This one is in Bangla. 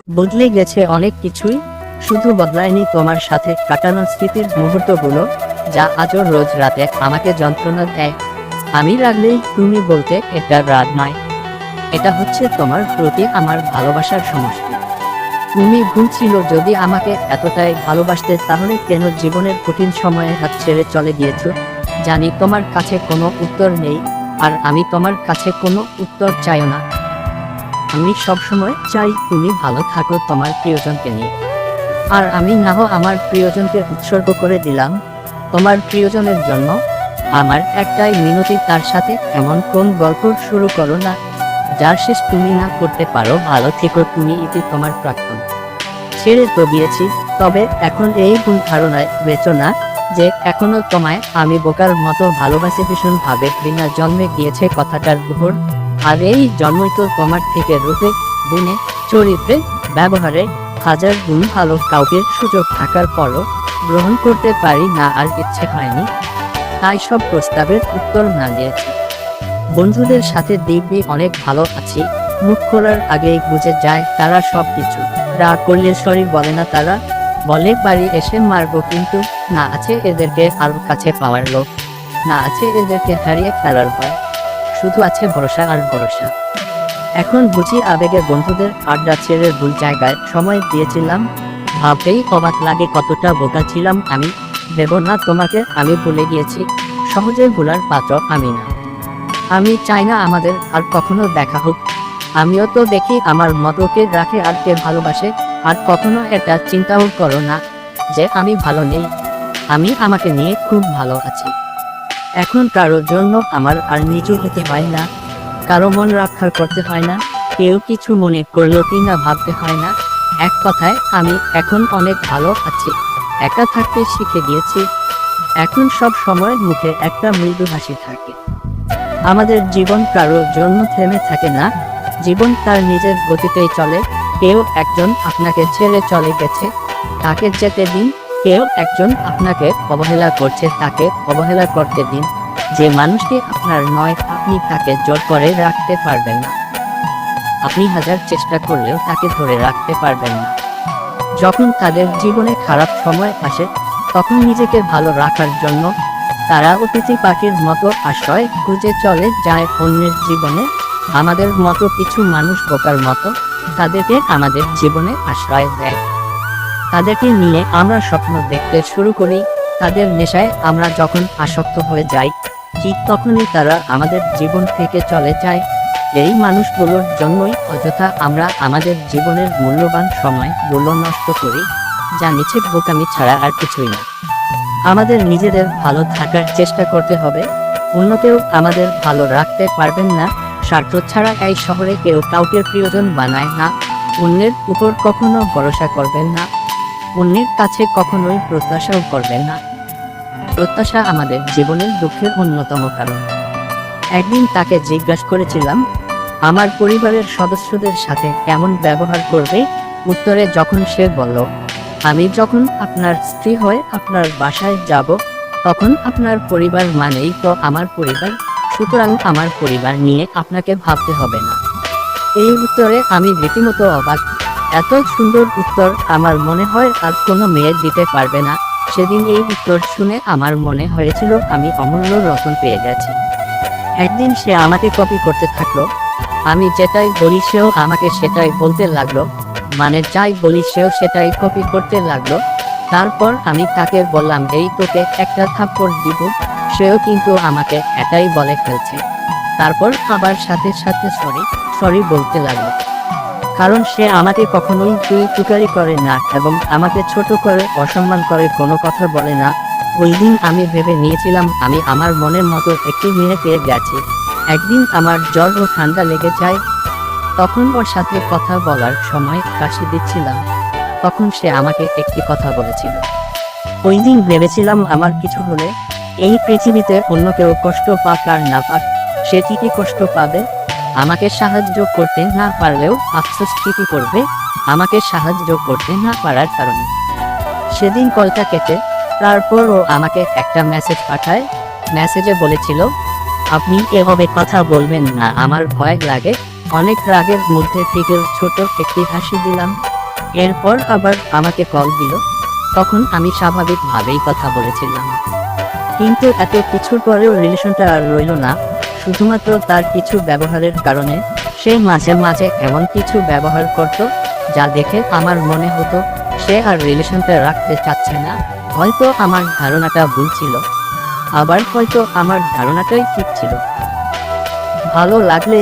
বদলে গেছে অনেক কিছুই, শুধু বদলায়নি তোমার সাথে কাটানো স্মৃতির মুহূর্তগুলো, যা আজও রোজ রাতে আমাকে যন্ত্রণা দেয়। আমি রাগলেই তুমি বলতে এটা রাগ নয়, এটা হচ্ছে তোমার প্রতি আমার ভালোবাসার সমষ্টি। তুমি ভুল ছিল যদি আমাকে এতটাই ভালোবাসতে, তাহলে কেন জীবনের কঠিন সময়ে হাত ছেড়ে চলে গিয়েছো? জানি তোমার কাছে কোনো উত্তর নেই, আর আমি তোমার কাছে কোনো উত্তর চাইও না। আমি সবসময় চাই তুমি ভালো থাকো তোমার প্রিয়জনকে নিয়ে। আর আমি নাও আমার প্রিয়জনকে উৎসর্গ করে দিলাম তোমার প্রিয়জনের জন্য। আমার একটাই মিনতি, তার সাথে এমন কোন গল্প শুরু করো না যার শেষ তুমি না করতে পারো। ভালো থেকো তুমি, ইতি তোমার প্রাক্তন। ছেড়ে তো দিয়েছি, তবে এখন এই ভুল ধারণায় বেচো না যে এখনো তোমায় আমি বোকার মতো ভালোবাসি। ভীষণ ভাবে বিনা জন্মে গিয়েছে কথাটার উপর, আর এই জন্মই তো তোমার থেকে রূপে গুণে চরিত্রে ব্যবহারে হাজার গুণ ভালো। কাউকে সুযোগ থাকার পরও গ্রহণ করতে পারি না, আর ইচ্ছে হয়নি, তাই সব প্রস্তাবের উত্তর না দিয়েছি। বন্ধুদের সাথে দিব্যি অনেক ভালো আছি, মুখ খোলার আগেই বুঝে যায় তারা সব কিছু। রাগ করলে সরি বলে না তারা, বলে বাড়ি এসে মারবো, কিন্তু না আছে এদেরকে আরো কাছে পাওয়ার লোক, না আছে এদেরকে হারিয়ে ফেলার ভয়, শুধু আছে ভরসা আর ভরসা। এখন বুঝি আবেগে বন্ধুদের আড্ডা ছেড়ে ভুল জায়গায় সময় দিয়েছিলাম। ভাবতেই অবাক লাগে কতটা বোকা ছিলাম আমি। দেব না তোমাকে আমি ভুলে গিয়েছি, সহজে ভুলার পাত্র আমি না। আমি চাই না আমাদের আর কখনো দেখা হোক। আমিও তো দেখি আমার মতো কে রাখে আর কে ভালোবাসে। আর কখনো এটা চিন্তাও করো না যে আমি ভালো নেই, আমি আমাকে নিয়ে খুব ভালো আছি। এখন কারোর জন্য আমার আর নিচু হতে হয় না, কারো মন রক্ষা করতে হয় না, কেউ কিছু মনে করলো কি না ভাবতে হয় না। এক কথায় আমি এখন অনেক ভালো আছি, একা থাকতে শিখে গিয়েছি। এখন সব সময় মুখে একটা মৃদু হাসি থাকে। আমাদের জীবন কারোর জন্য থেমে থাকে না, জীবন তার নিজের গতিতেই চলে। কেউ একজন আপনাকে ছেড়ে চলে গেছে, তাকে যেতে দিন। কেউ একজন আপনাকে অবহেলা করছে, তাকে অবহেলা করতে দিন। যে মানুষটি আপনার নয়, আপনি তাকে জোর করে রাখতে পারবেন না। আপনি হাজার চেষ্টা করলেও তাকে ধরে রাখতে পারবেন না। যখন তাদের জীবনে খারাপ সময় আসে, তখন নিজেকে ভালো রাখার জন্য তারা অতিথি পাখির মতো আশ্রয় খুঁজে চলে যায় অন্যের জীবনে। আমাদের মতো কিছু মানুষ বোকার মতো তাদেরকে আমাদের জীবনে আশ্রয় দেয়। তাদেরকে নিয়ে আমরা স্বপ্ন দেখতে শুরু করি, তাদের নেশায় আমরা যখন আসক্ত হয়ে যাই, ঠিক তখনই তারা আমাদের জীবন থেকে চলে যায়। এই মানুষগুলোর জন্যই অযথা আমরা আমাদের জীবনের মূল্যবান সময়গুলো নষ্ট করি, যা নিছক বোকামি ছাড়া আর কিছুই না। আমাদের নিজেদের ভালো থাকার চেষ্টা করতে হবে, অন্য কেউ আমাদের ভালো রাখতে পারবেন না। স্বার্থ ছাড়া এই শহরে কেউ কাউকে প্রিয়জন বানায় না। অন্যের উপর কখনো ভরসা করবেন না, অন্যের কাছে কখনোই প্রত্যাশাও করবেন না। প্রত্যাশা আমাদের জীবনের দুঃখের অন্যতম কারণ। একদিন তাকে জিজ্ঞাসা করেছিলাম আমার পরিবারের সদস্যদের সাথে কেমন ব্যবহার করবে। উত্তরে যখন সে বলল, আমি যখন আপনার স্ত্রী হয়ে আপনার বাসায় যাব, তখন আপনার পরিবার মানেই তো আমার পরিবার, সুতরাং আমার পরিবার নিয়ে আপনাকে ভাবতে হবে না। এই উত্তরে আমি রীতিমতো অবাক। এত সুন্দর উত্তর আমার মনে হয় আর কোনো মেয়ে দিতে পারবে না। সেদিন এই উত্তর শুনে আমার মনে হয়েছিল আমি অমূল্য রতন পেয়ে গেছি। একদিন সে আমাকে কপি করতে থাকলো, আমি যেটাই বলি সেও আমাকে সেটাই বলতে লাগলো, মানে যাই বলি সেও সেটাই কপি করতে লাগলো। তারপর আমি তাকে বললাম এই তোকে একটা থাপ্পড় দিব, সেও কিন্তু আমাকে এটাই বলে ফেলছে। তারপর আবার সাথে সাথে সরি সরি বলতে লাগলো, কারণ সে আমাকে কখনোই তুই তুকারি করে না এবং আমাকে ছোট করে অসম্মান করে কোনো কথা বলে না। ওই দিন আমি ভেবে নিয়েছিলাম আমি আমার মনের মতো একটি মেয়ে পেয়ে গেছি। একদিন আমার জ্বর ও ঠান্ডা লেগে যায়, তখন ওর সাথে কথা বলার সময় কাশি দিচ্ছিলাম, তখন সে আমাকে একটি কথা বলেছিল। ওই দিন ভেবেছিলাম আমার কিছু হলে এই পৃথিবীতে অন্য কেউ কষ্ট পাক আর না পাক, সে ঠিকই কষ্ট পাবে। আমাকে সাহায্য করতে না পারলেও আফসোস ঠিকই করবে আমাকে সাহায্য করতে না পারার কারণে। সেদিন কলটা কেটে তারপর ও আমাকে একটা মেসেজ পাঠায়। মেসেজে বলেছিল, আপনি এভাবে কথা বলবেন না, আমার ভয় লাগে। অনেক রাগের মধ্যে থেকে ছোট একটি হাসি দিলাম। এরপর আবার আমাকে কল দিল। তখন আমি স্বাভাবিকভাবেই কথা বলেছিলাম, কিন্তু এত কিছুর পরেও রিলেশনটা আর রইল না, শুধুমাত্র তার কিছু ব্যবহারের কারণে। সে মাঝে মাঝে এমন কিছু ব্যবহার করত যা দেখে আমার মনে হতো সে আর রিলেশনটা রাখতে চাচ্ছে না। হয়তো আমার ধারণাটা ভুল ছিল, আবার হয়তো আমার ধারণাটাই ঠিক ছিল। ভালো লাগলে